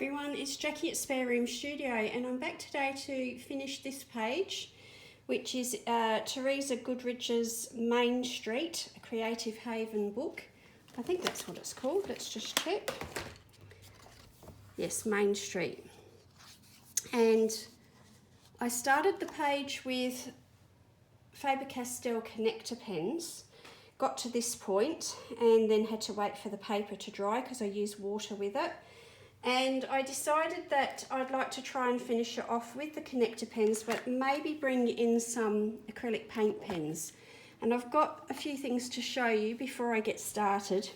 everyone, it's Jackie at Spare Room Studio and I'm back today to finish this page, which is Teresa Goodrich's Main Street, a Creative Haven book. I think that's what it's called. Let's just check. Yes, Main Street. And I started the page with Faber-Castell connector pens, got to this point and then had to wait for the paper to dry because I used water with it. And I decided that I'd like to try and finish it off with the connector pens, but maybe bring in some acrylic paint pens. And I've got a few things to show you before I get started.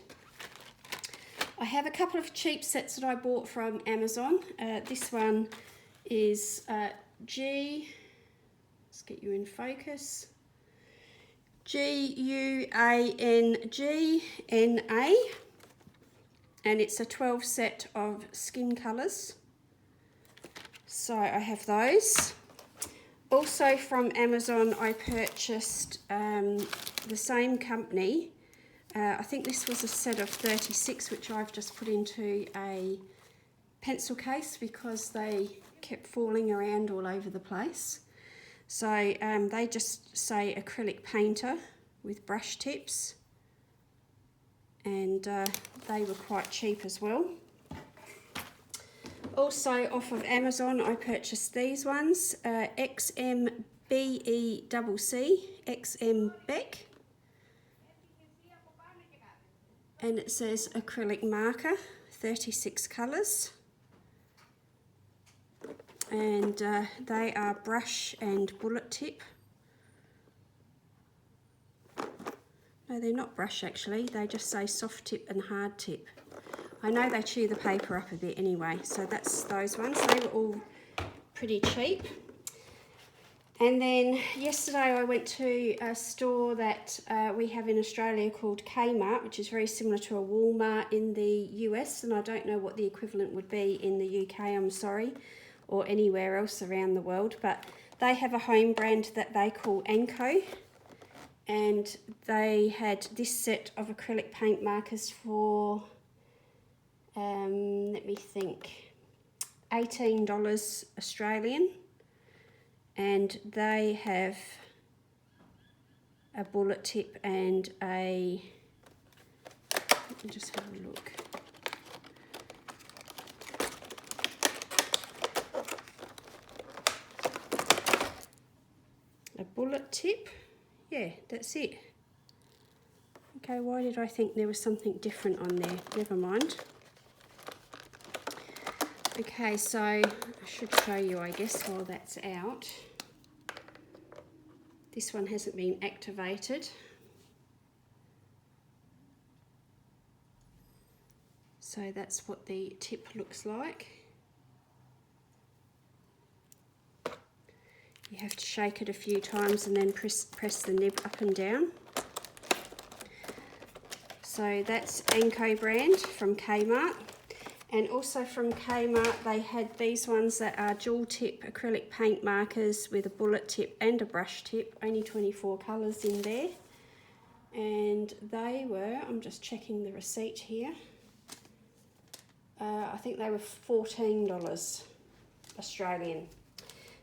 I have a couple of cheap sets that I bought from Amazon. This one is let's get you in focus, G-U-A-N-G-N-A. And it's a 12 set of skin colours. So I have those. Also from Amazon I purchased the same company. I think this was a set of 36, which I've just put into a pencil case because they kept falling around all over the place. So they just say acrylic painter with brush tips. And they were quite cheap as well. Also off of Amazon I purchased these ones, XMBECC, XM Beck, and it says acrylic marker, 36 colours, and they are brush and bullet tip. No, they're not brush actually, they just say soft tip and hard tip. I know they chew the paper up a bit anyway, so that's those ones. They were all pretty cheap. And then yesterday I went to a store that we have in Australia called Kmart, which is very similar to a Walmart in the US, and I don't know what the equivalent would be in the UK, I'm sorry, or anywhere else around the world, but they have a home brand that they call Anko. And they had this set of acrylic paint markers for, let me think, $18 Australian. And they have a bullet tip and a, let me just have a look. A bullet tip. Yeah, that's it. Okay, why did I think there was something different on there? Never mind. Okay, so I should show you, I guess, while that's out. This one hasn't been activated. So that's what the tip looks like. You have to shake it a few times and then press the nib up and down. So that's Anko brand from Kmart. And also from Kmart they had these ones that are dual tip acrylic paint markers with a bullet tip and a brush tip. Only 24 colours in there. And they were, I'm just checking the receipt here. I think they were $14 Australian.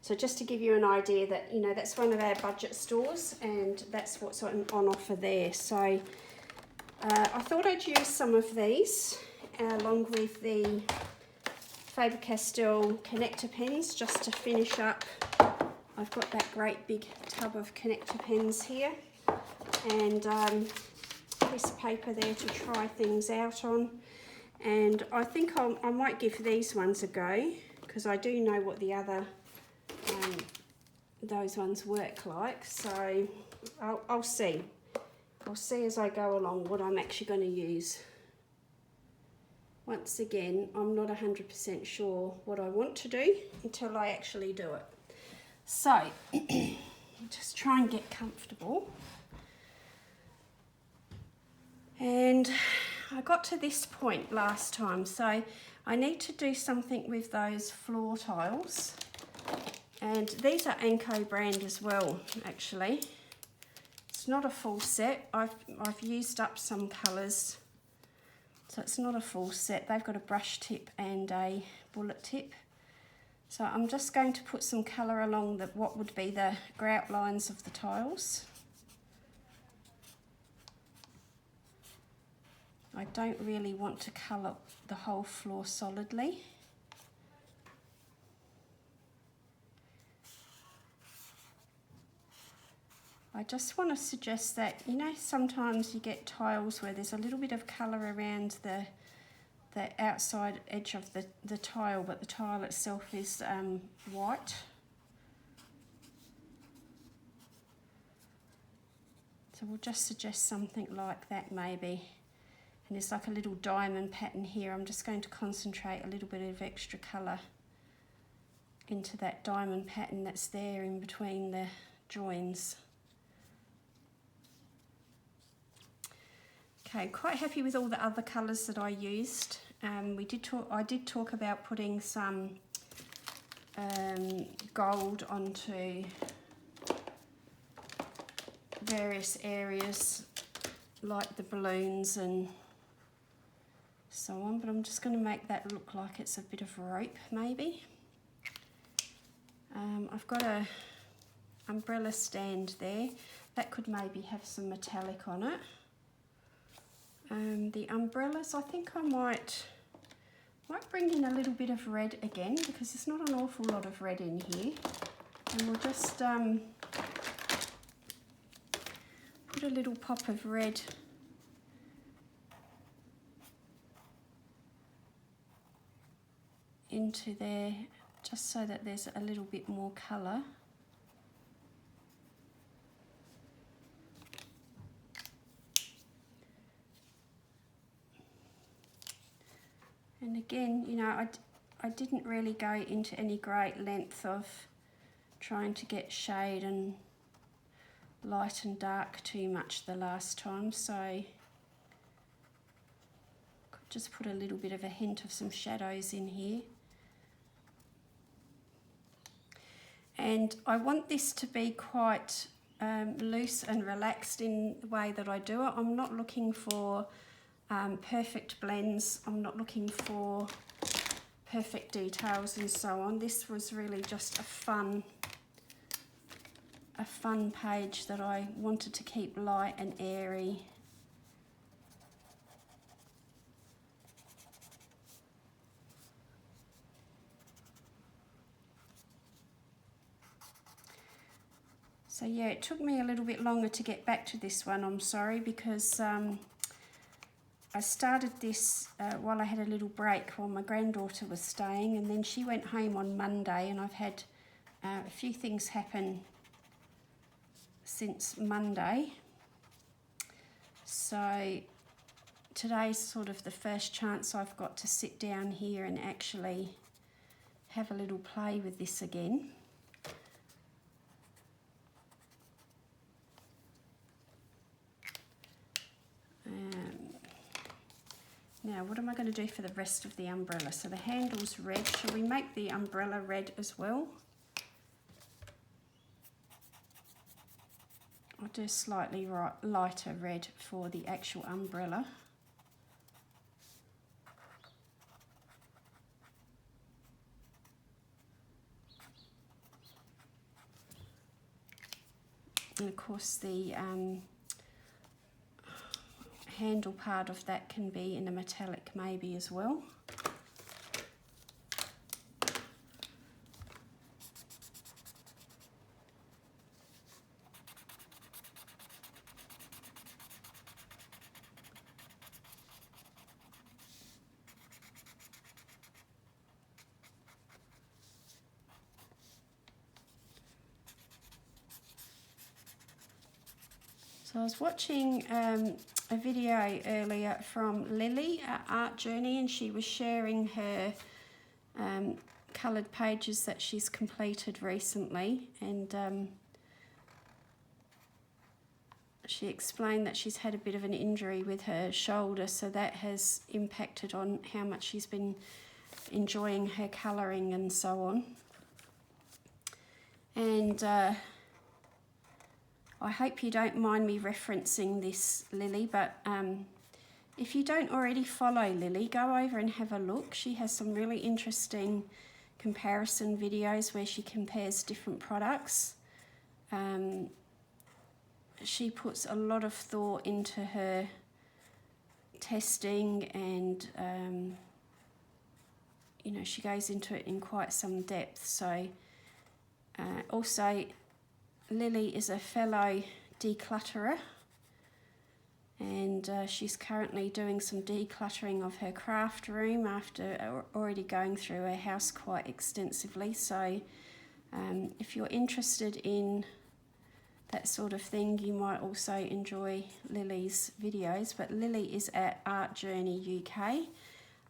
So just to give you an idea that, you know, that's one of our budget stores and that's what's on offer there. So I thought I'd use some of these along with the Faber-Castell connector pens just to finish up. I've got that great big tub of connector pens here and a piece of paper there to try things out on. And I think I might give these ones a go because I do know what the other those ones work like, so I'll see. I'll see as I go along what I'm actually going to use. Once again, I'm not 100% sure what I want to do until I actually do it. So, just try and get comfortable. And I got to this point last time, so I need to do something with those floor tiles. And these are Anko brand as well, actually. It's not a full set. I've used up some colours So it's not a full set. They've got a brush tip and a bullet tip. So I'm just going to put some colour along what would be the grout lines of the tiles. I don't really want to colour the whole floor solidly. I just want to suggest that, you know, sometimes you get tiles where there's a little bit of colour around the outside edge of the tile, but the tile itself is white. So we'll just suggest something like that maybe. And there's like a little diamond pattern here. I'm just going to concentrate a little bit of extra colour into that diamond pattern that's there in between the joins. Okay, quite happy with all the other colours that I used. I did talk about putting some gold onto various areas like the balloons and so on, but I'm just going to make that look like it's a bit of rope maybe. I've got a umbrella stand there. That could maybe have some metallic on it. The umbrellas, I think I might bring in a little bit of red again because there's not an awful lot of red in here. And we'll just put a little pop of red into there just so that there's a little bit more colour. And again, you know, I didn't really go into any great length of trying to get shade and light and dark too much the last time, so I could just put a little bit of a hint of some shadows in here. And I want this to be quite loose and relaxed in the way that I do it. I'm not looking for perfect blends. I'm not looking for perfect details and so on. This was really just a fun page that I wanted to keep light and airy. So yeah, it took me a little bit longer to get back to this one, I'm sorry, because I started this while I had a little break while my granddaughter was staying, and then she went home on Monday, and I've had a few things happen since Monday. So today's sort of the first chance I've got to sit down here and actually have a little play with this again. Now, what am I going to do for the rest of the umbrella? So the handle's red. Shall we make the umbrella red as well? I'll do a slightly lighter red for the actual umbrella. And of course the handle part of that can be in a metallic maybe as well. So I was watching a video earlier from Lily at Art Journey, and she was sharing her coloured pages that she's completed recently, and she explained that she's had a bit of an injury with her shoulder, so that has impacted on how much she's been enjoying her colouring and so on. And I hope you don't mind me referencing this, Lily, but If you don't already follow Lily, go over and have a look. She has some really interesting comparison videos where she compares different products. She puts a lot of thought into her testing, and you know, she goes into it in quite some depth. So also Lily is a fellow declutterer, and she's currently doing some decluttering of her craft room after already going through her house quite extensively. So if you're interested in that sort of thing, you might also enjoy Lily's videos. But Lily is at Art Journey UK,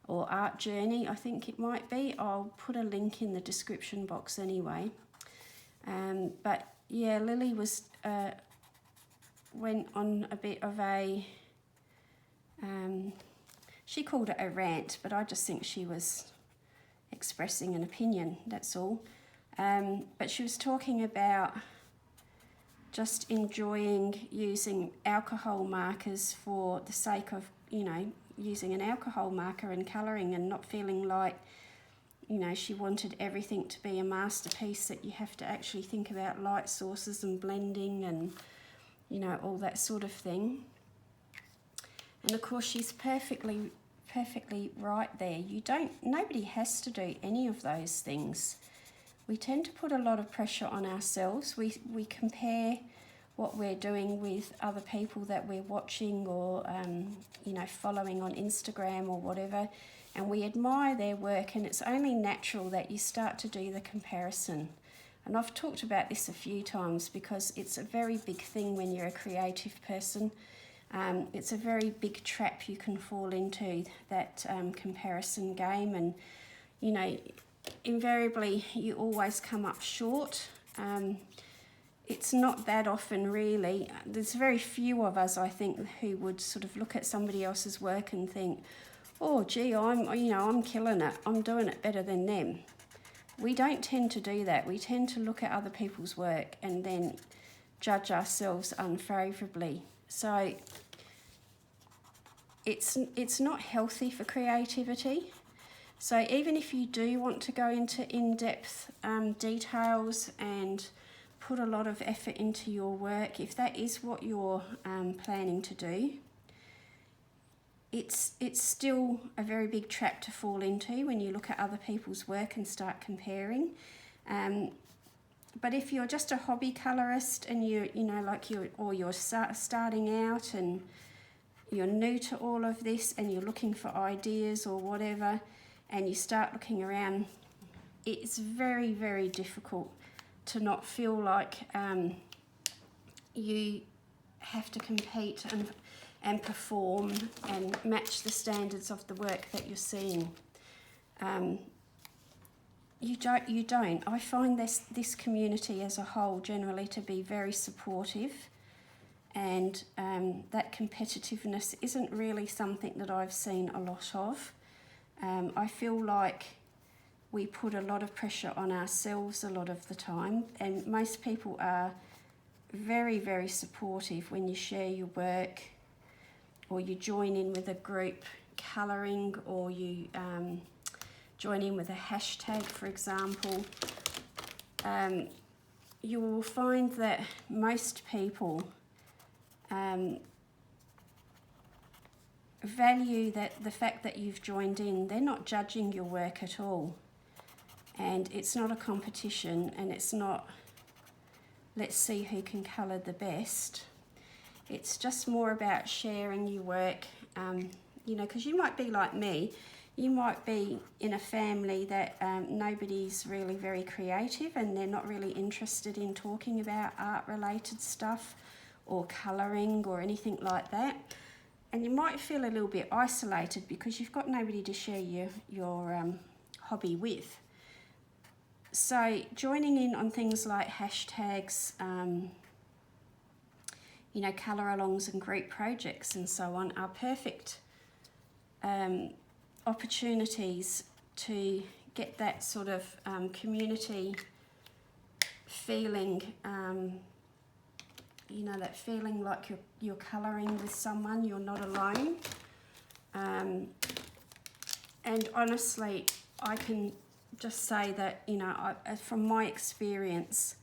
or Art Journey I think it might be. I'll put a link in the description box anyway. But yeah, Lily was went on a bit of a she called it a rant, but I just think she was expressing an opinion, that's all. But she was talking about just enjoying using alcohol markers for the sake of, you know, using an alcohol marker and colouring, and not feeling like, you know, she wanted everything to be a masterpiece, that you have to actually think about light sources and blending and, you know, all that sort of thing. And of course she's perfectly right there. Nobody has to do any of those things. We tend to put a lot of pressure on ourselves. We compare what we're doing with other people that we're watching, or you know, following on Instagram or whatever, and we admire their work, and it's only natural that you start to do the comparison. And I've talked about this a few times because it's a very big thing when you're a creative person. It's a very big trap you can fall into, that comparison game, and you know, invariably you always come up short. It's not that often really. There's very few of us, I think, who would sort of look at somebody else's work and think, oh gee, I'm killing it, I'm doing it better than them. We don't tend to do that. We tend to look at other people's work and then judge ourselves unfavourably. So it's not healthy for creativity. So even if you do want to go into in-depth details and put a lot of effort into your work, if that is what you're planning to do, it's still a very big trap to fall into when you look at other people's work and start comparing. But if you're just a hobby colorist and you're starting out and you're new to all of this and you're looking for ideas or whatever, and you start looking around, it's very, very difficult to not feel like you have to compete and perform and match the standards of the work that you're seeing. You don't. I find this community as a whole generally to be very supportive, and that competitiveness isn't really something that I've seen a lot of. I feel like we put a lot of pressure on ourselves a lot of the time, and most people are very, very supportive when you share your work, or you join in with a group colouring, or you join in with a hashtag, for example. You will find that most people value the fact that you've joined in. They're not judging your work at all. And it's not a competition, and it's not, let's see who can colour the best. It's just more about sharing your work, you know, because you might be like me. You might be in a family that nobody's really very creative, and they're not really interested in talking about art-related stuff or colouring or anything like that. And you might feel a little bit isolated because you've got nobody to share your hobby with. So joining in on things like hashtags, you know, colour-alongs and group projects and so on are perfect opportunities to get that sort of community feeling, you know, that feeling like you're colouring with someone, you're not alone. And honestly, I can just say that, you know, from my experience,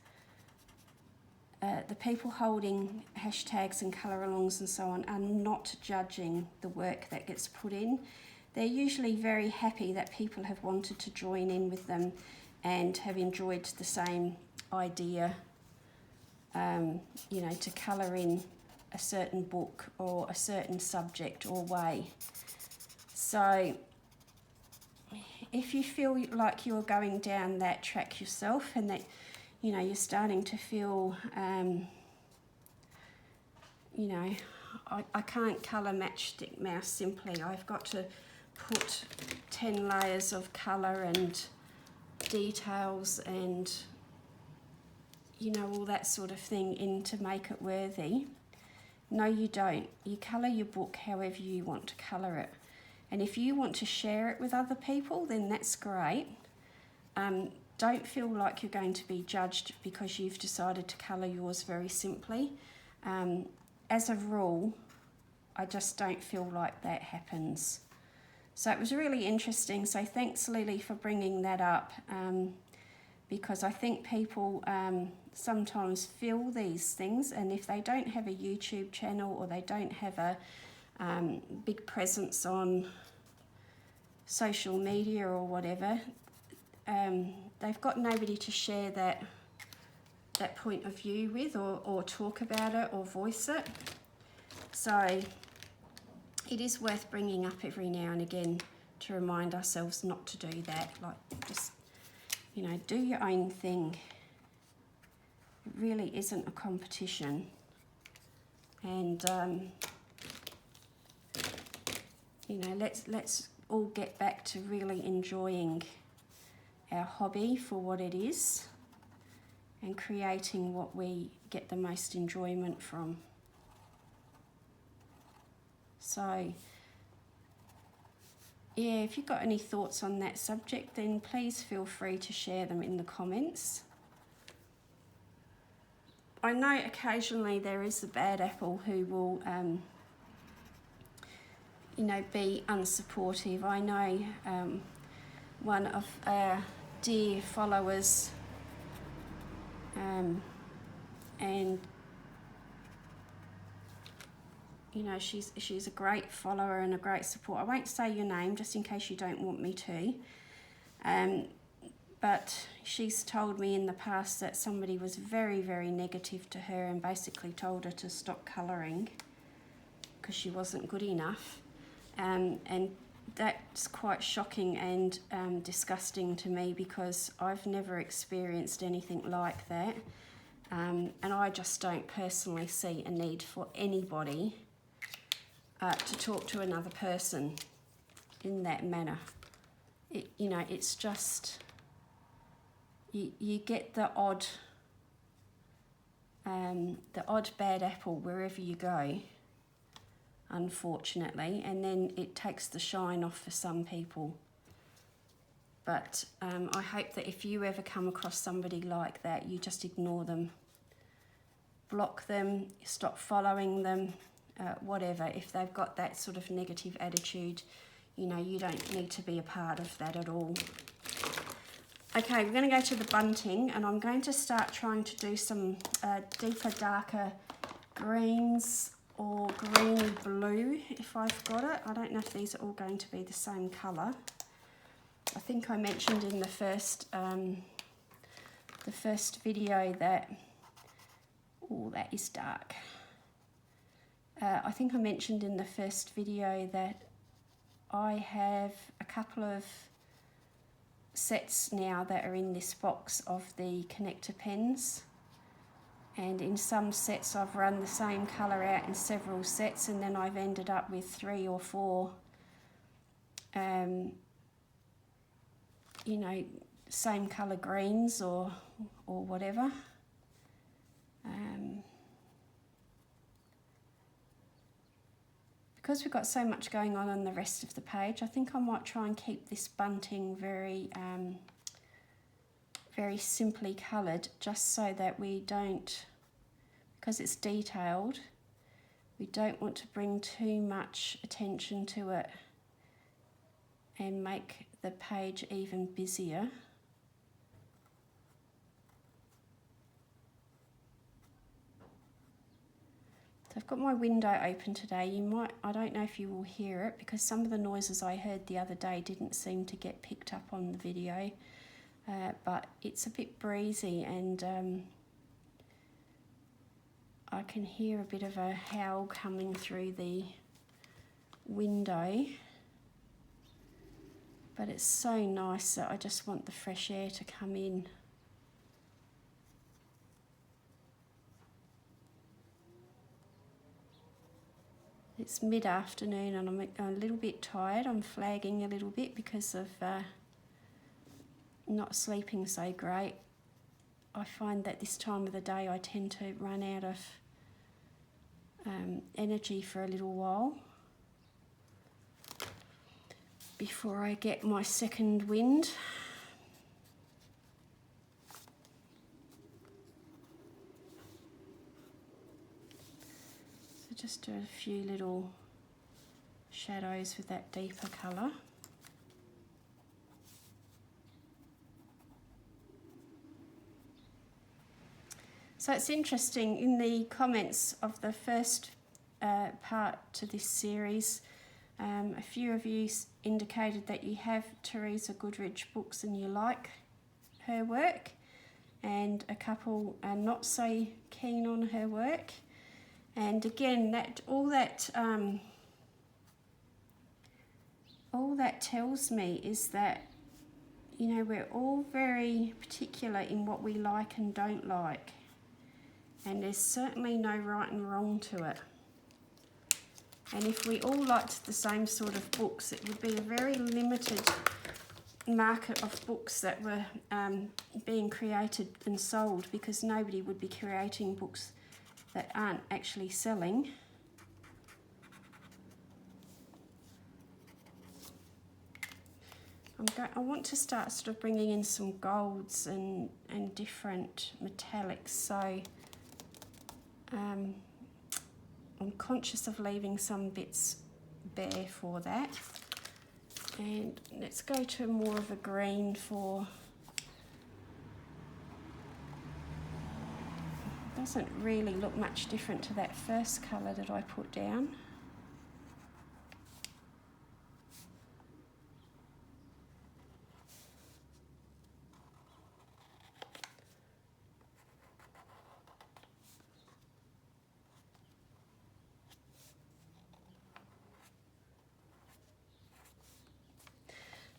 the people holding hashtags and colour alongs and so on are not judging the work that gets put in. They're usually very happy that people have wanted to join in with them and have enjoyed the same idea, you know, to colour in a certain book or a certain subject or way. So if you feel like you're going down that track yourself and that, you know, you're starting to feel, you know, I can't colour Matchstick Mouse simply. I've got to put 10 layers of colour and details and, you know, all that sort of thing in to make it worthy. No, you don't. You colour your book however you want to colour it. And if you want to share it with other people, then that's great. Don't feel like you're going to be judged because you've decided to colour yours very simply. As a rule, I just don't feel like that happens. So it was really interesting. So thanks, Lily, for bringing that up, because I think people sometimes feel these things, and if they don't have a YouTube channel or they don't have a big presence on social media or whatever, they've got nobody to share that point of view with, or talk about it or voice it. So it is worth bringing up every now and again to remind ourselves not to do that. Like, just, you know, do your own thing. It really isn't a competition. And you know, let's all get back to really enjoying our hobby for what it is and creating what we get the most enjoyment from. So yeah, if you've got any thoughts on that subject, then please feel free to share them in the comments. I know occasionally there is a bad apple who will you know, be unsupportive. I know one of our dear followers, and you know, she's a great follower and a great support. I won't say your name just in case you don't want me to, but she's told me in the past that somebody was very, very negative to her and basically told her to stop colouring because she wasn't good enough. And that's quite shocking and disgusting to me, because I've never experienced anything like that. And I just don't personally see a need for anybody to talk to another person in that manner. You know, it's just, you get the odd bad apple wherever you go, unfortunately, and then it takes the shine off for some people. But I hope that if you ever come across somebody like that, you just ignore them, block them, stop following them, whatever. If they've got that sort of negative attitude, you know, you don't need to be a part of that at all. Okay, we're going to go to the bunting, and I'm going to start trying to do some deeper, darker greens or greeny blue if I've got it. I don't know if these are all going to be the same colour. I think I mentioned in the first video that, oh, that is dark. I think I mentioned in the first video that I have a couple of sets now that are in this box of the connector pens, and in some sets I've run the same colour out in several sets, and then I've ended up with 3 or 4 you know, same colour greens or whatever. Because we've got so much going on the rest of the page, I think I might try and keep this bunting very very simply coloured, just so that we don't, because it's detailed, We don't want to bring too much attention to it and make the page even busier. So I've got my window open today. I don't know if you will hear it because some of the noises I heard the other day didn't seem to get picked up on the video, but it's a bit breezy, and I can hear a bit of a howl coming through the window, but it's so nice that I just want the fresh air to come in. It's mid-afternoon and I'm a little bit tired. I'm flagging a little bit because of not sleeping so great. I find that this time of the day I tend to run out of energy for a little while before I get my second wind. So just do a few little shadows with that deeper colour. So it's interesting, in the comments of the first part to this series, a few of you indicated that you have Teresa Goodridge books and you like her work, and a couple are not so keen on her work. And again, all that tells me is that, you know, we're all very particular in what we like and don't like. And there's certainly no right and wrong to it. And if we all liked the same sort of books, it would be a very limited market of books that were being created and sold, because nobody would be creating books that aren't actually selling. I want to start sort of bringing in some golds and different metallics, so I'm conscious of leaving some bits bare for that. And let's go to more of a green for, doesn't really look much different to that first colour that I put down.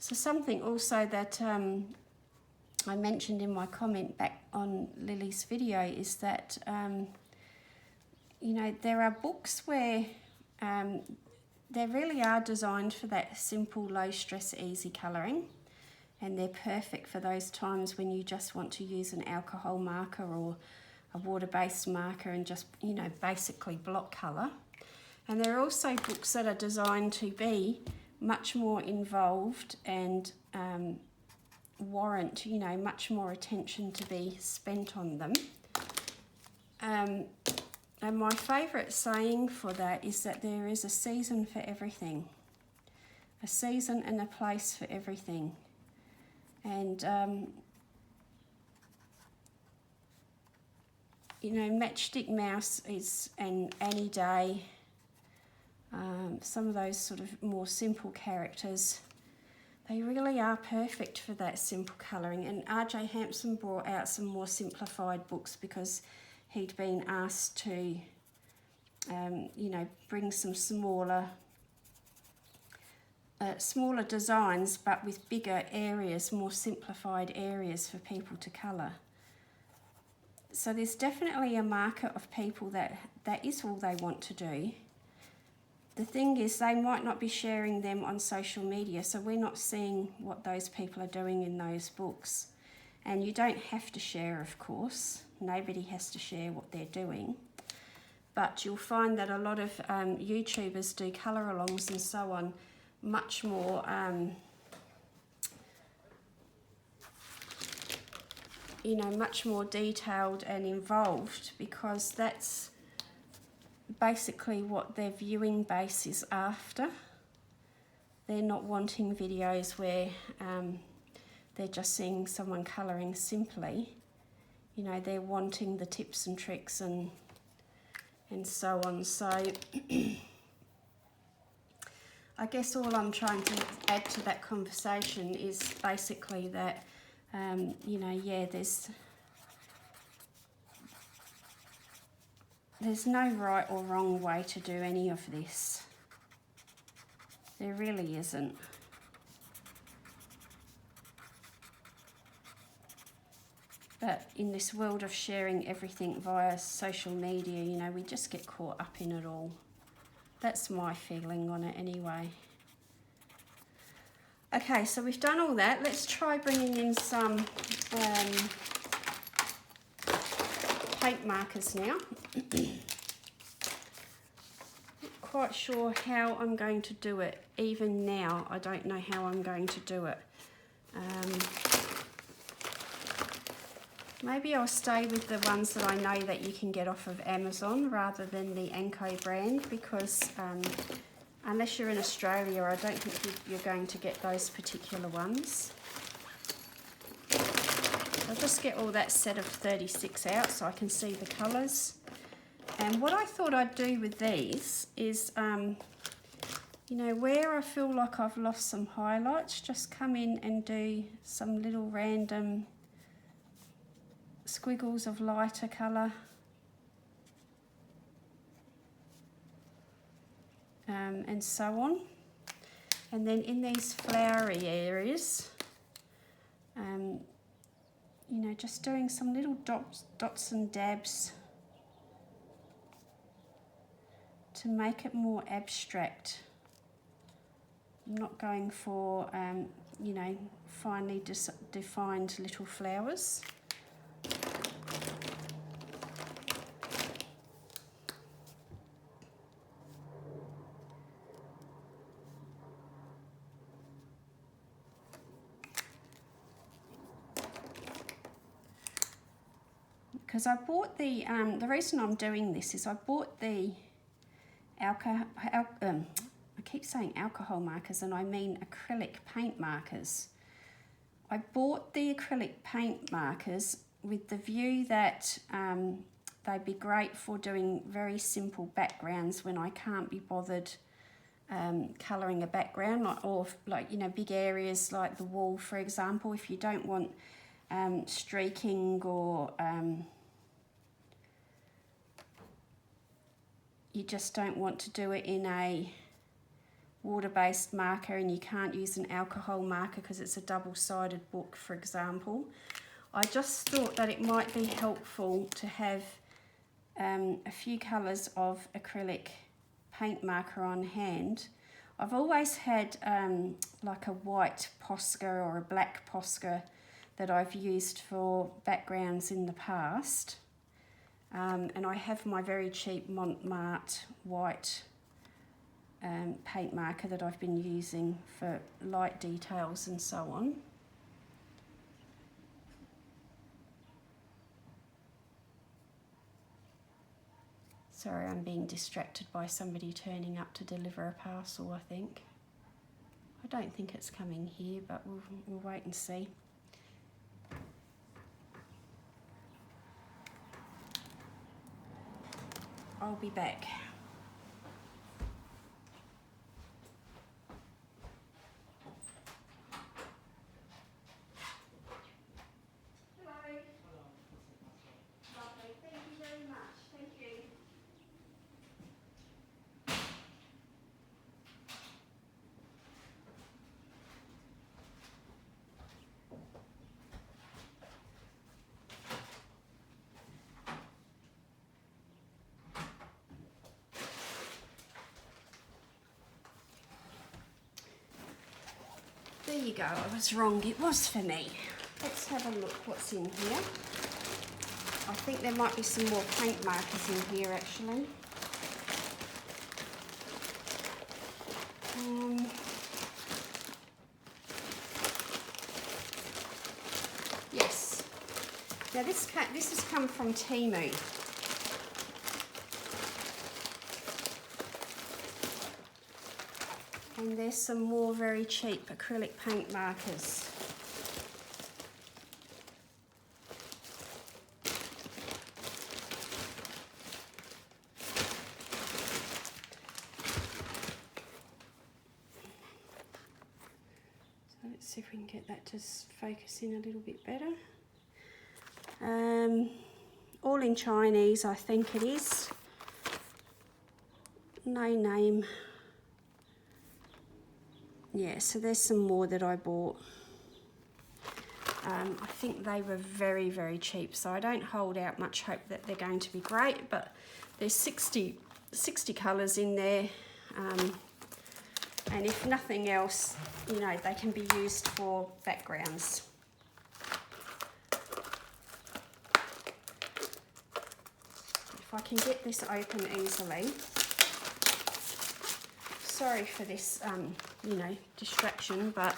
So something also that I mentioned in my comment back on Lily's video is that, you know, there are books where they really are designed for that simple, low stress, easy colouring, and they're perfect for those times when you just want to use an alcohol marker or a water-based marker and just, you know, basically block colour. And there are also books that are designed to be much more involved and warrant, you know, much more attention to be spent on them. And my favourite saying for that is that there is a season for everything. A season and a place for everything. And, you know, Matchstick Mouse and Annie Day, some of those sort of more simple characters, they really are perfect for that simple colouring. And R.J. Hampson brought out some more simplified books because he'd been asked to, you know, bring some smaller designs, but with bigger areas, more simplified areas for people to colour. So there's definitely a market of people that is all they want to do. The thing is, they might not be sharing them on social media, so we're not seeing what those people are doing in those books. And you don't have to share, of course. Nobody has to share what they're doing. But you'll find that a lot of YouTubers do colour-alongs and so on much more, you know, much more detailed and involved, because that's basically what their viewing base is after. They're not wanting videos where they're just seeing someone colouring simply. You know, they're wanting the tips and tricks and so on. So I guess all I'm trying to add to that conversation is basically that, you know, yeah, there's no right or wrong way to do any of this. There really isn't. But in this world of sharing everything via social media, you know, we just get caught up in it all. That's my feeling on it anyway. Okay, so we've done all that. Let's try bringing in some paint markers now. Not quite sure how I'm going to do it. Even now, I don't know how I'm going to do it. Maybe I'll stay with the ones that I know that you can get off of Amazon rather than the Anko brand, because unless you're in Australia, I don't think you're going to get those particular ones. I'll just get all that set of 36 out so I can see the colours. And what I thought I'd do with these is, you know, where I feel like I've lost some highlights, just come in and do some little random squiggles of lighter colour, and so on. And then in these flowery areas, you know, just doing some little dots and dabs to make it more abstract. I'm not going for, you know, finely defined little flowers. Because I bought the reason I'm doing this is I bought the I keep saying alcohol markers and I mean acrylic paint markers. I bought the acrylic paint markers with the view that they'd be great for doing very simple backgrounds when I can't be bothered colouring a background, like you know, big areas like the wall, for example. If you don't want streaking or you just don't want to do it in a water-based marker and you can't use an alcohol marker because it's a double-sided book, for example. I just thought that it might be helpful to have a few colours of acrylic paint marker on hand. I've always had like a white Posca or a black Posca that I've used for backgrounds in the past. And I have my very cheap Montmartre white paint marker that I've been using for light details and so on. Sorry, I'm being distracted by somebody turning up to deliver a parcel, I think. I don't think it's coming here, but we'll wait and see. I'll be back. Hello. Lovely. Thank you very much. Thank you. There you go, I was wrong, it was for me. Let's have a look what's in here. I think there might be some more paint markers in here actually. Yes. Now this has come from Temu. And there's some more very cheap acrylic paint markers. So let's see if we can get that to focus in a little bit better. All in Chinese, I think it is. No name. Yeah, so there's some more that I bought. I think they were very, very cheap, so I don't hold out much hope that they're going to be great, but there's 60 colours in there, and if nothing else, you know, they can be used for backgrounds. If I can get this open easily. Sorry for this, you know, distraction, but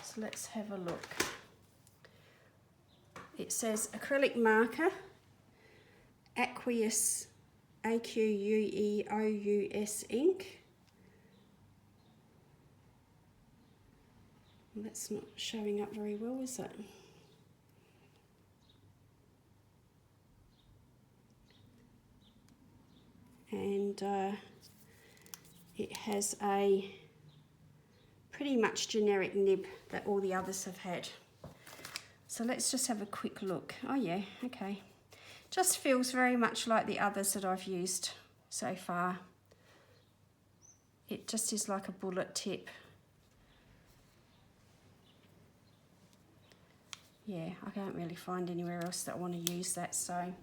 so let's have a look. It says acrylic marker, aqueous, AQUEOUS ink. Well, that's not showing up very well, is it? And it has a pretty much generic nib that all the others have had. So let's just have a quick look. Oh yeah, okay. Just feels very much like the others that I've used so far. It just is like a bullet tip. Yeah, I can't really find anywhere else that I want to use that, so.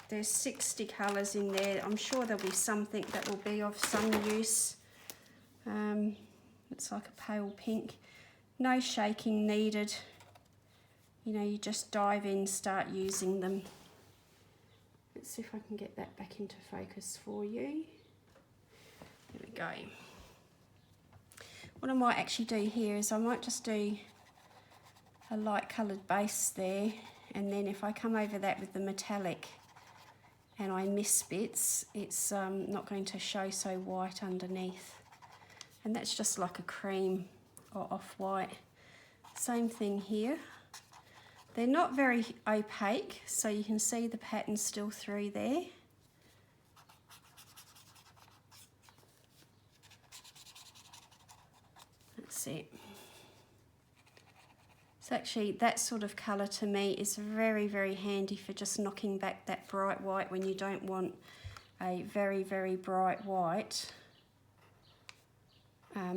There's 60 colours in there. I'm sure there'll be something that will be of some use. It's like a pale pink. No shaking needed. You know, you just dive in, start using them. Let's see if I can get that back into focus for you. There we go. What I might actually do here is I might just do a light coloured base there, and then if I come over that with the metallic and I miss bits, it's not going to show so white underneath. And that's just like a cream or off-white. Same thing here. They're not very opaque, so you can see the pattern still through there. That's it. So actually that sort of colour to me is very, very handy for just knocking back that bright white when you don't want a very, very bright white.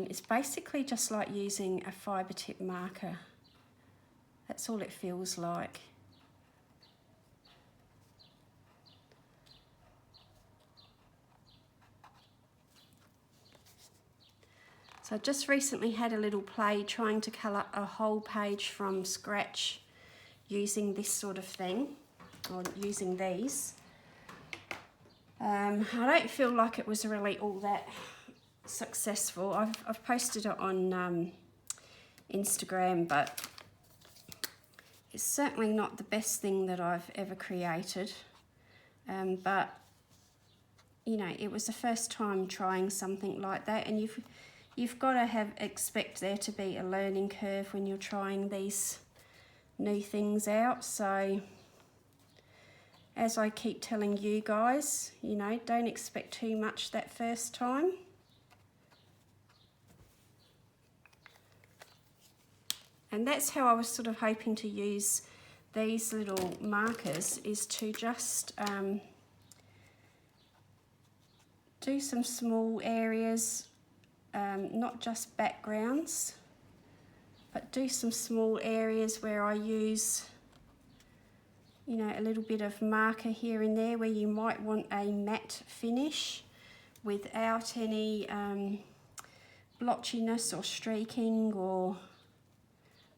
It's basically just like using a fibre tip marker. That's all it feels like. So I just recently had a little play trying to colour a whole page from scratch using this sort of thing, or using these. I don't feel like it was really all that successful. I've posted it on Instagram, but it's certainly not the best thing that I've ever created. But you know, it was the first time trying something like that, and you've got to expect there to be a learning curve when you're trying these new things out. So as I keep telling you guys, you know, don't expect too much that first time. And that's how I was sort of hoping to use these little markers, is to just do some small areas, not just backgrounds, but do some small areas where I use, you know, a little bit of marker here and there where you might want a matte finish without any blotchiness or streaking or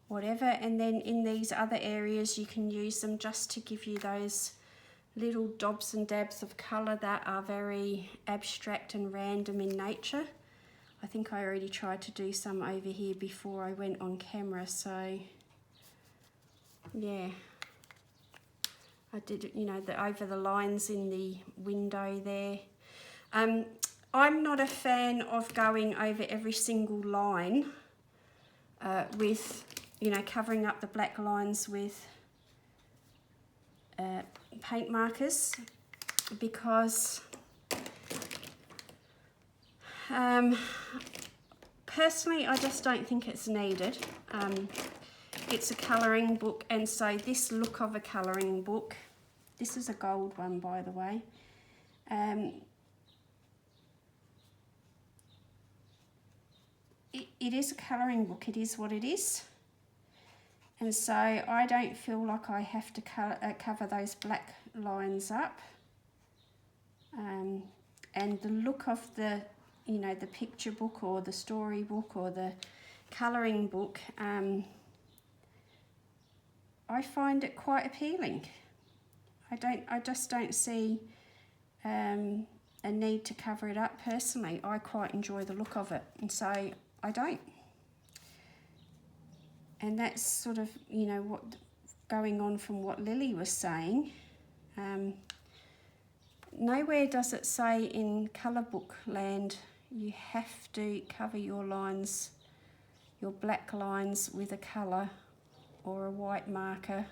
whatever. And then in these other areas you can use them just to give you those little dobs and dabs of colour that are very abstract and random in nature. I think I already tried to do some over here before I went on camera, so yeah. I did, you know, over the lines in the window there. I'm not a fan of going over every single line with, you know, covering up the black lines with paint markers, because personally I just don't think it's needed. It's a colouring book, and so this look of a colouring book, this is a gold one by the way, it is a colouring book, it is what it is, and so I don't feel like I have to cover those black lines up, and the look of the, you know, the picture book or the story book or the colouring book, I find it quite appealing. I just don't see a need to cover it up personally. I quite enjoy the look of it, and so I don't. And that's sort of, you know, what going on from what Lily was saying. Nowhere does it say in colour book land you have to cover your lines, your black lines, with a colour or a white marker.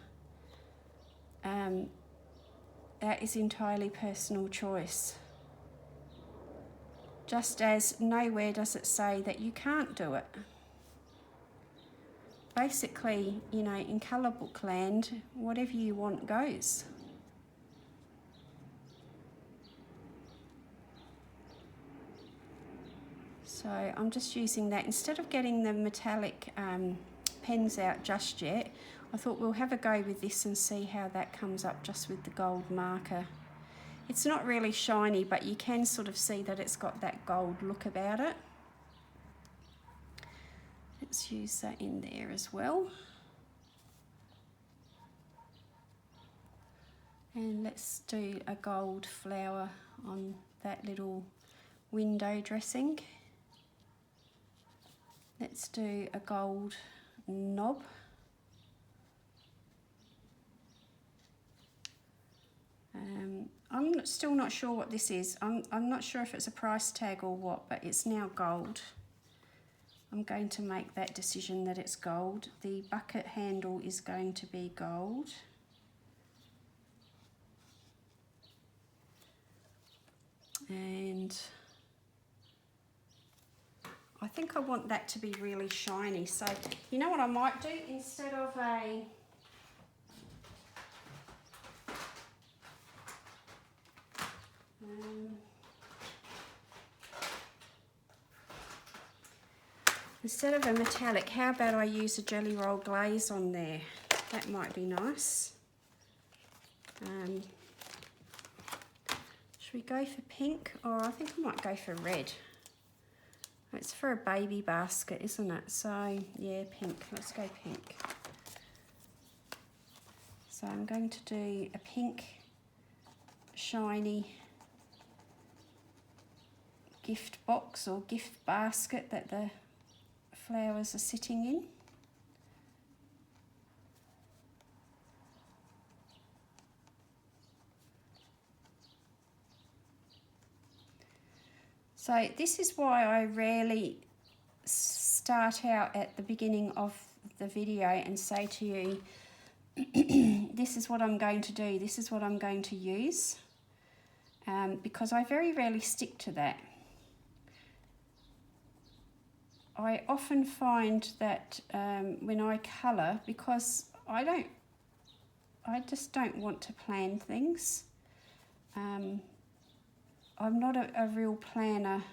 That is entirely personal choice. Just as nowhere does it say that you can't do it. Basically, you know, in colour book land, whatever you want goes. So I'm just using that. Instead of getting the metallic pens out just yet, I thought we'll have a go with this and see how that comes up just with the gold marker. It's not really shiny, but you can sort of see that it's got that gold look about it. Let's use that in there as well. And let's do a gold flower on that little window dressing. Let's do a gold knob. I'm still not sure what this is. I'm not sure if it's a price tag or what, but it's now gold. I'm going to make that decision that it's gold. The bucket handle is going to be gold. And I think I want that to be really shiny. So you know what I might do? Instead of a metallic, how about I use a jelly roll glaze on there? That might be nice. Should we go for pink, or I think I might go for red? It's for a baby basket, isn't it? So yeah, pink. Let's go pink. So I'm going to do a pink shiny gift box or gift basket that the flowers are sitting in. So this is why I rarely start out at the beginning of the video and say to you, this is what I'm going to do, this is what I'm going to use, because I very rarely stick to that. I often find that when I colour, because I just don't want to plan things. I'm not a real planner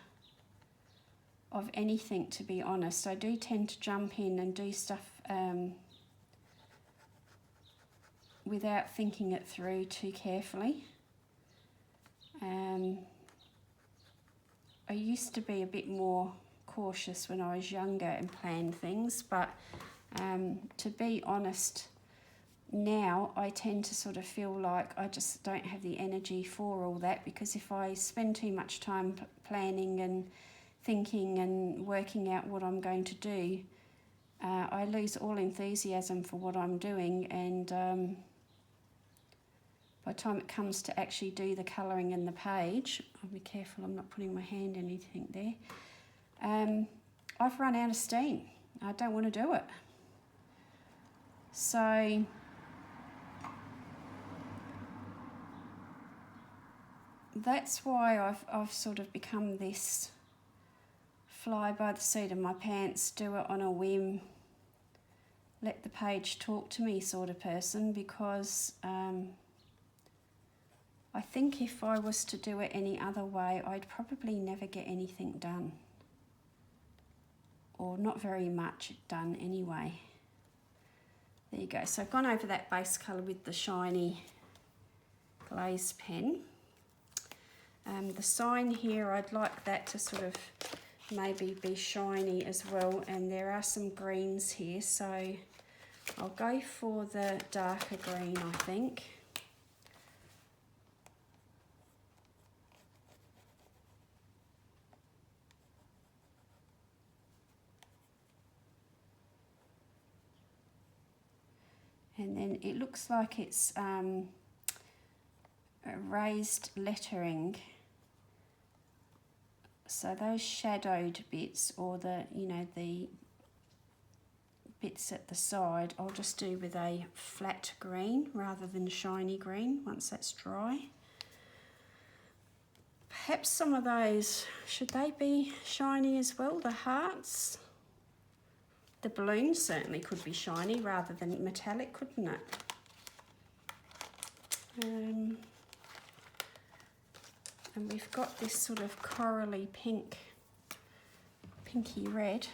of anything, to be honest. I do tend to jump in and do stuff without thinking it through too carefully. I used to be a bit more cautious when I was younger and plan things, but to be honest, now I tend to sort of feel like I just don't have the energy for all that, because if I spend too much time planning and thinking and working out what I'm going to do, I lose all enthusiasm for what I'm doing, and by the time it comes to actually do the colouring in the page, I'll be careful I'm not putting my hand in anything there, I've run out of steam. I don't want to do it. So that's why I've sort of become this fly by the seat of my pants, do it on a whim, let the page talk to me sort of person, because I think if I was to do it any other way, I'd probably never get anything done, or not very much done anyway. There you go. So I've gone over that base colour with the shiny glaze pen. The sign here, I'd like that to sort of maybe be shiny as well, and there are some greens here, so I'll go for the darker green, I think. And then it looks like it's raised lettering. So those shadowed bits, or the, you know, the bits at the side, I'll just do with a flat green rather than shiny green once that's dry. Perhaps some of those, should they be shiny as well, the hearts? The balloon certainly could be shiny rather than metallic, couldn't it? And we've got this sort of corally pink, pinky red.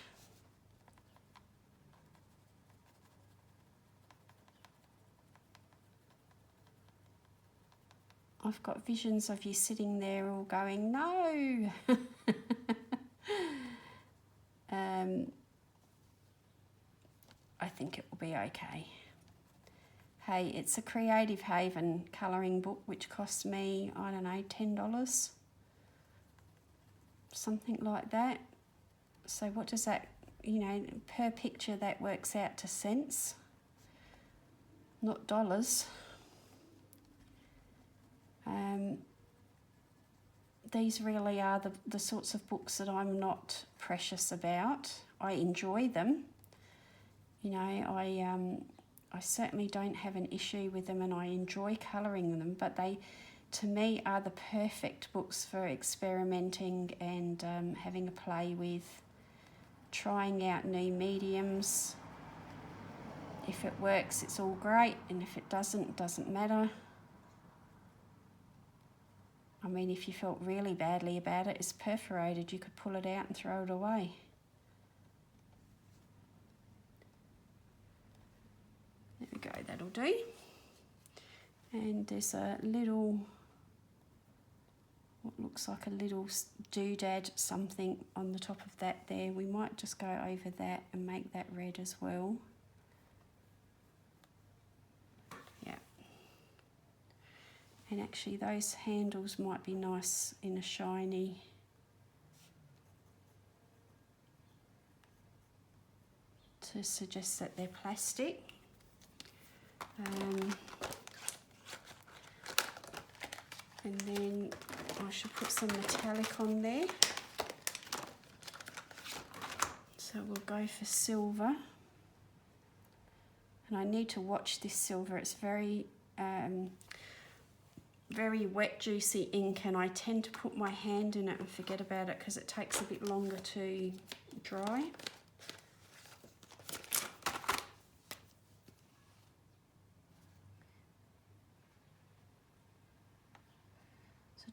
I've got visions of you sitting there all going, no! I think it will be okay. Hey, it's a Creative Haven colouring book, which cost me, I don't know, $10? Something like that. So what does that, you know, per picture that works out to cents, not dollars. These really are the sorts of books that I'm not precious about. I enjoy them. You know, I certainly don't have an issue with them, and I enjoy colouring them, but they, to me, are the perfect books for experimenting and having a play with, trying out new mediums. If it works, it's all great, and if it doesn't, it doesn't matter. I mean, if you felt really badly about it, it's perforated, you could pull it out and throw it away. There we go, that'll do. And there's a little, what looks like a little doodad something on the top of that there. We might just go over that and make that red as well. Yeah. And actually those handles might be nice in a shiny. To suggest that they're plastic. And then I should put some metallic on there. So we'll go for silver. And I need to watch this silver. It's very wet, juicy ink, and I tend to put my hand in it and forget about it because it takes a bit longer to dry.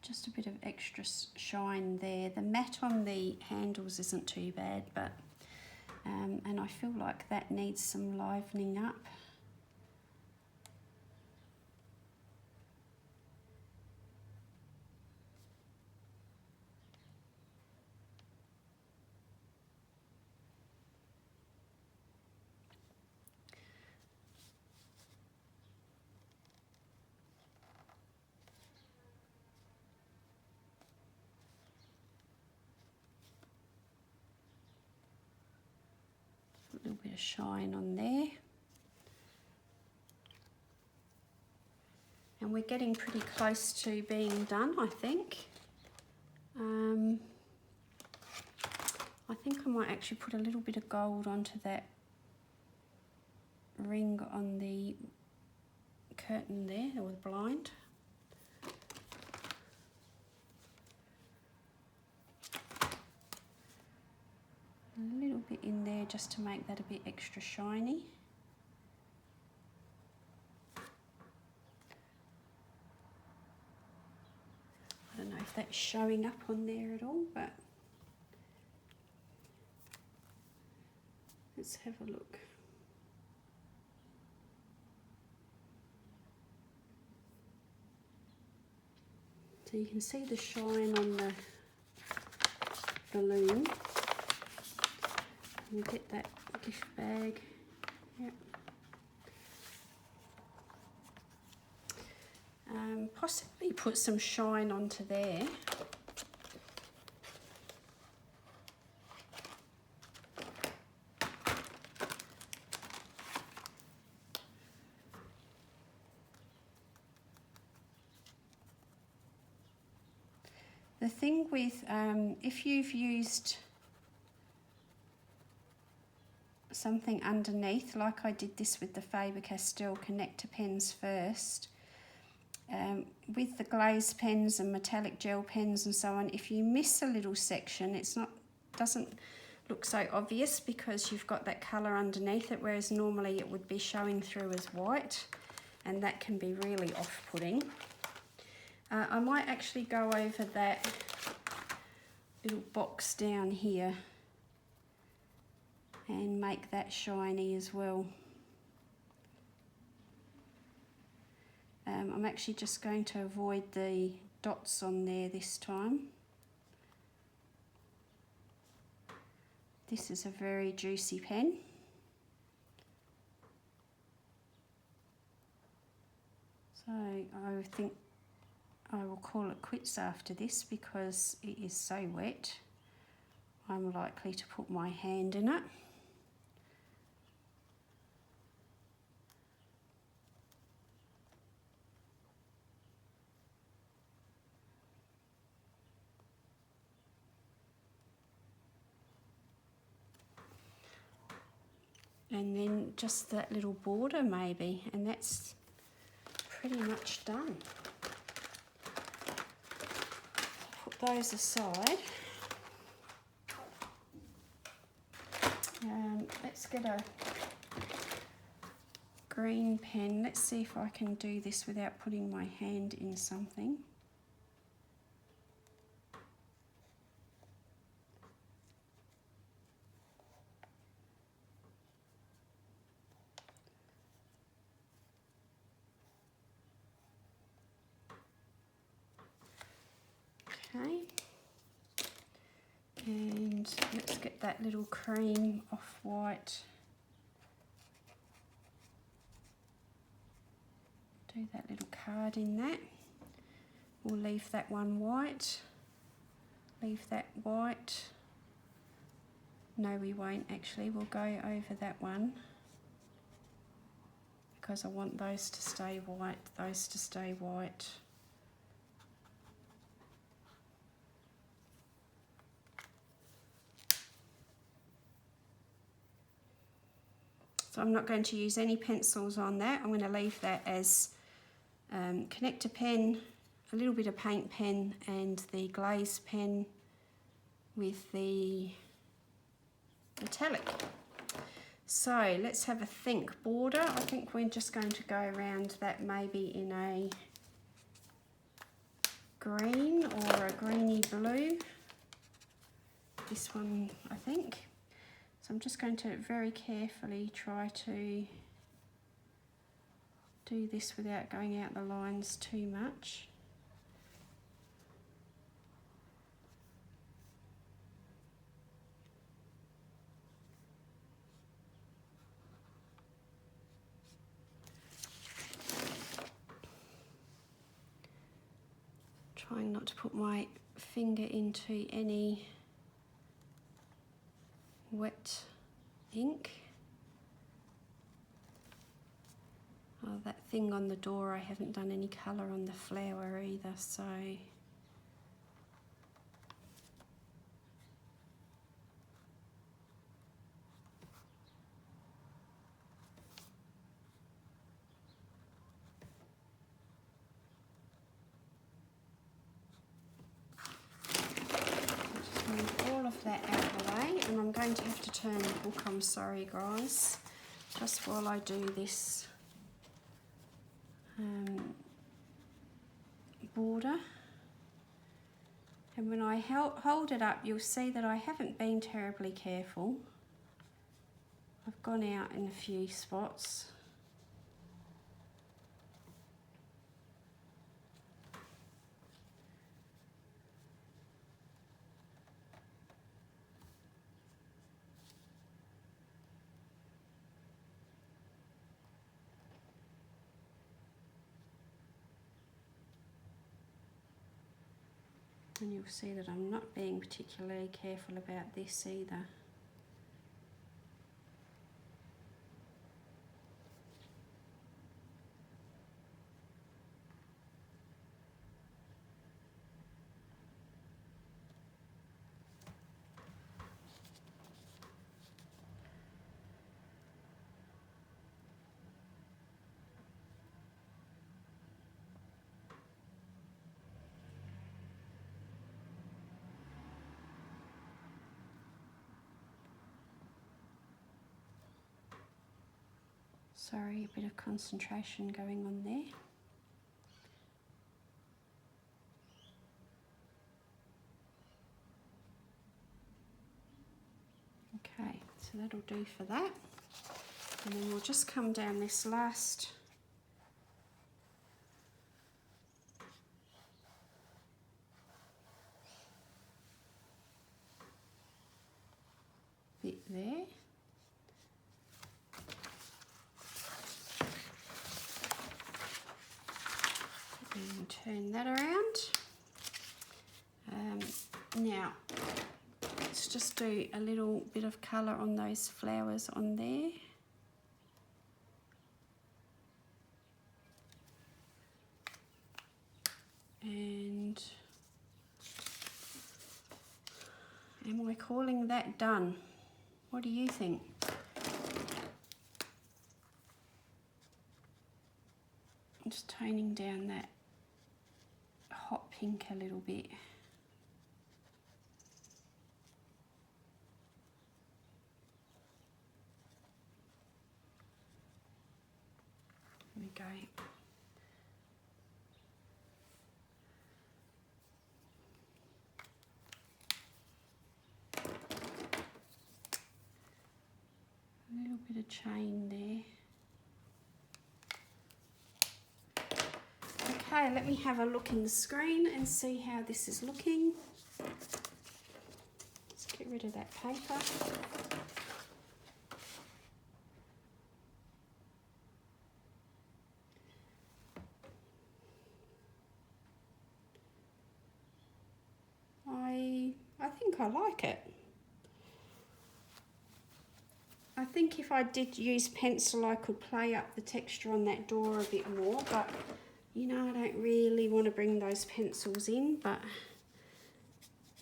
Just a bit of extra shine there. The matte on the handles isn't too bad, but and I feel like that needs some livening up. A little bit of shine on there. And we're getting pretty close to being done, I think. I think I might actually put a little bit of gold onto that ring on the curtain there, or the blind. A little bit in there just to make that a bit extra shiny. I don't know if that's showing up on there at all, but let's have a look. So you can see the shine on the balloon. You get that gift bag. Yep. Possibly put some shine onto there. The thing with, if you've used something underneath, like I did this with the Faber-Castell connector pens first, with the glaze pens and metallic gel pens and so on, if you miss a little section, doesn't look so obvious because you've got that colour underneath it, whereas normally it would be showing through as white, and that can be really off-putting. I might actually go over that little box down here and make that shiny as well. I'm actually just going to avoid the dots on there this time. This is a very juicy pen. So I think I will call it quits after this because it is so wet. I'm likely to put my hand in it. And then just that little border maybe, and that's pretty much done. Put those aside. Let's get a green pen. Let's see if I can do this without putting my hand in something. Okay, and let's get that little cream off-white. Do that little card in that. We'll leave that one white. Leave that white. No, we won't actually. We'll go over that one because I want those to stay white, those to stay white. So I'm not going to use any pencils on that. I'm going to leave that as connector pen, a little bit of paint pen, and the glaze pen with the metallic. So let's have a think. Border, I think we're just going to go around that maybe in a green or a greeny blue. This one, I think. So I'm just going to very carefully try to do this without going out the lines too much. Trying not to put my finger into any wet ink. Oh, that thing on the door, I haven't done any colour on the flower either, so... Just move all of that out of the way, and I'm going to have to turn the book, I'm sorry guys, just while I do this border. And when I hold it up, you'll see that I haven't been terribly careful. I've gone out in a few spots. And you'll see that I'm not being particularly careful about this either. Sorry, a bit of concentration going on there. Okay, so that'll do for that. And then we'll just come down this last bit there. And turn that around. Now, let's just do a little bit of colour on those flowers on there. And am I calling that done? What do you think? I'm just toning down that hot pink a little bit. There we go. A little bit of chain there. Okay, let me have a look in the screen and see how this is looking. Let's get rid of that paper. I think I like it. I think if I did use pencil, I could play up the texture on that door a bit more, but you know, I don't really want to bring those pencils in, but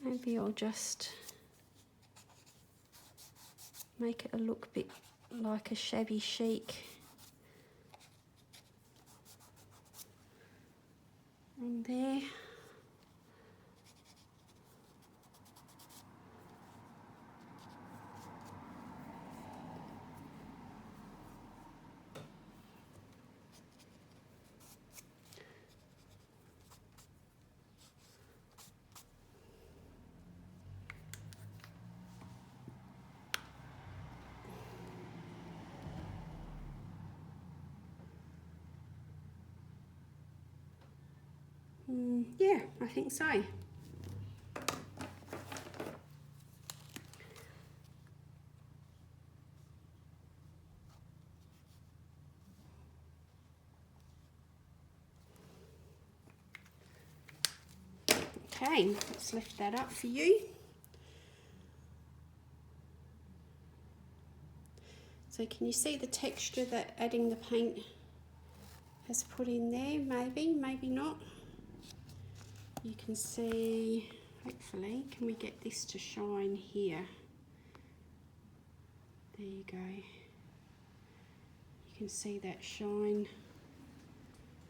maybe I'll just make it look a bit like a shabby chic on there. Yeah, I think so. Okay, let's lift that up for you. So can you see the texture that adding the paint has put in there, maybe not. You can see, hopefully, can we get this to shine here? There you go. You can see that shine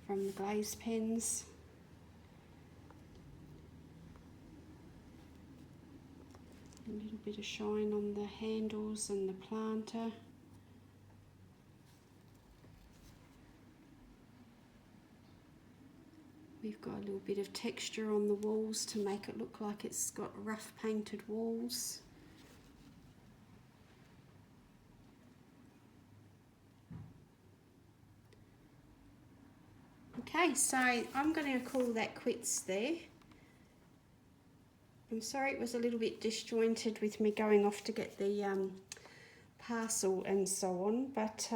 from the glaze pens. A little bit of shine on the handles and the planter. We've got a little bit of texture on the walls to make it look like it's got rough painted walls. Okay, so I'm going to call that quits there. I'm sorry it was a little bit disjointed with me going off to get the parcel and so on, but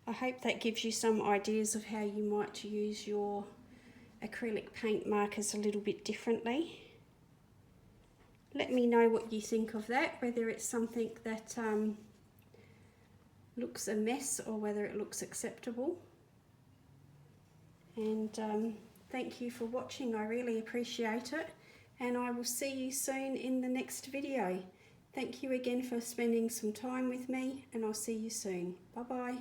I hope that gives you some ideas of how you might use your acrylic paint markers a little bit differently. Let me know what you think of that, whether it's something that looks a mess or whether it looks acceptable. And thank you for watching, I really appreciate it, and I will see you soon in the next video. Thank you again for spending some time with me, and I'll see you soon. Bye bye.